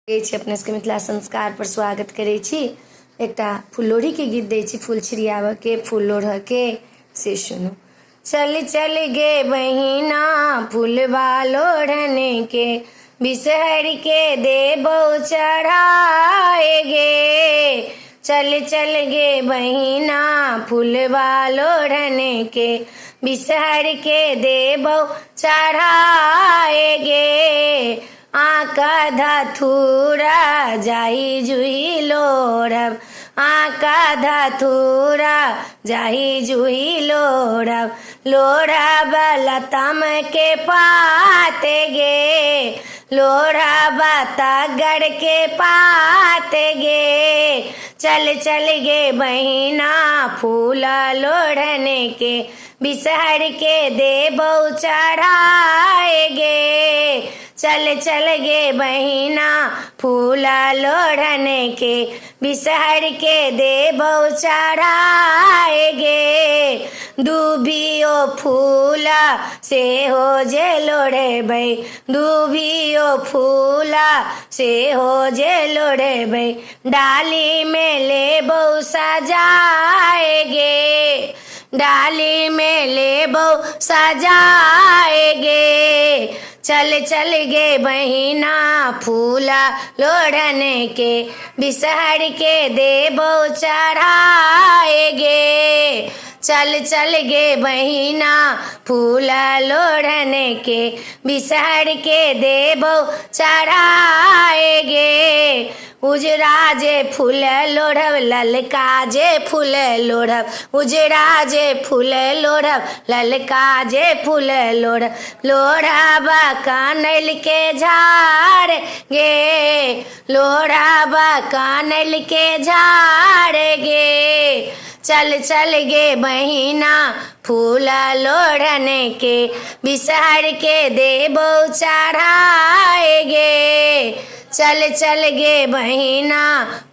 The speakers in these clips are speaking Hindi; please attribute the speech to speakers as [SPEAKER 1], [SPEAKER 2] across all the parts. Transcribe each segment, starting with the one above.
[SPEAKER 1] अपने सबके मिथिला संस्कार पर स्वागत करे छी। एकटा फुललोढ़ी के गीत दै छी, फूल छिड़ियाबऽ के, फूल लोढ़ऽ के, से सुनू। चल चल गे बहिना फूलबा लोढ़ने के, बिसहर के देबौ चढ़ाए गे। चल चल गे बहिना फूलबा लोढ़ने के, बिसहर के देबौ चढ़ाए गे। आका धथुरा जाई जुही लोढ़ब, आका धथुरा जाई जुही लोढ़ब, लोढ़ब लताम के पाते गे, लोढ़ब तगड़ के पाते गे। चल चल गे बहिना फूल लोढ़ने के, बिसहर के देबौ चढ़ाए गे। चल चल गे बहिना फूल लोढ़ने के, बिसहर के देबौ चढ़ाए गे। दूबियो फूला से हो जे लोढ़ेबै, दूबियो फूला से हो जे लोढ़ेबै, डाली में लेबौ सजाए गे, डाली में लेबौ सजाए गे। चल चल गे बहिना फूला लोढ़ने के, बिसहर के देबौ चढ़ाए गे। चल चल गे बहिना फूला लोढ़ने के, बिसहर के देबौ चढ़ाए गे। उजरा जे फूल लोढ़ब, ललका जे फूल लोढ़ब, उजरा जे फूल लोढ़ब, ललका जे फूल लोढ़ब, लोढ़ब कनैल के झाड़ गे, लोढ़ब कनैल के झाड़ गे। चल चल गे बहिना फूल लोढ़ने के, बिसहर के देबौ चढ़ाए गे। चल चल गे बहिना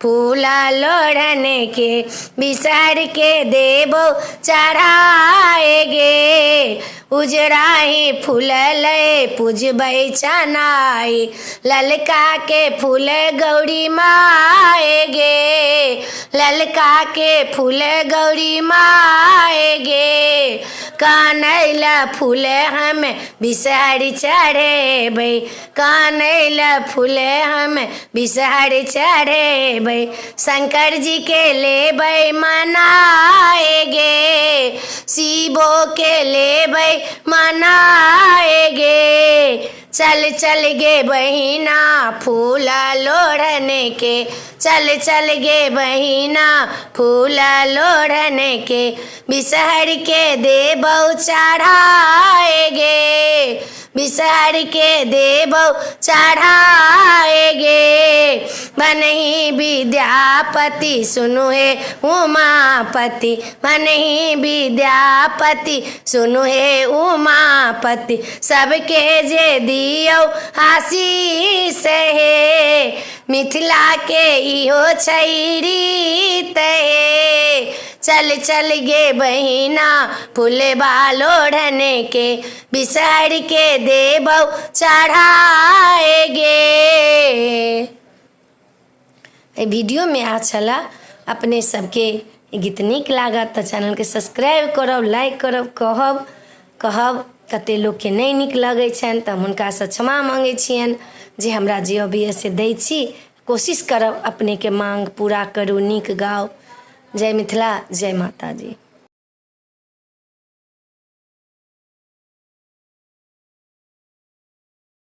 [SPEAKER 1] फूल लोढ़ने के, बिसहर के देबौ चढ़ाए गे। उजराही फूल लय पूजबै चनाई, ललका के फूल गौरी माए गे, ललका के फूल गौरी माए गे। कनैल फूल हम बिसहर चढ़ेबै, कनैल फूल हम बिसहर चढ़ेबै, शंकर जी के लेबै मनाए गे, शिवो के लेबै मनाए गे। चल चल गे बहिना फूल लोढ़ने के, चल चल गे बहिना फूल लोढ़ने के, बिसहर के देबौ चढ़ाए गे, बिसहर के देबौ चढ़ाए गे। बनहि विद्यापति सुनु हे उमापति, बनहि विद्यापति सुनु हे उमापति, सबके जे दियौ आशीष हे, मिथिला के इहो छै रीत हे। चल चल गे बहिना फूलबा लोढ़ने के, बिसहर के देबौ चढ़ाए गे। वीडियो में अच्छा ला अपने सबके गीत नीक लागत तो चैनल के सब्सक्राइब करब, लाइक करब। कहब कते लोग के नहीं नीक लगे छन तो हुनका से क्षमा मांगे छियन, जे हमरा जे अभी से दै छी कोशिश करब अपने के मांग पूरा करू, नीक गाओ। जय मिथिला, जय माता जी।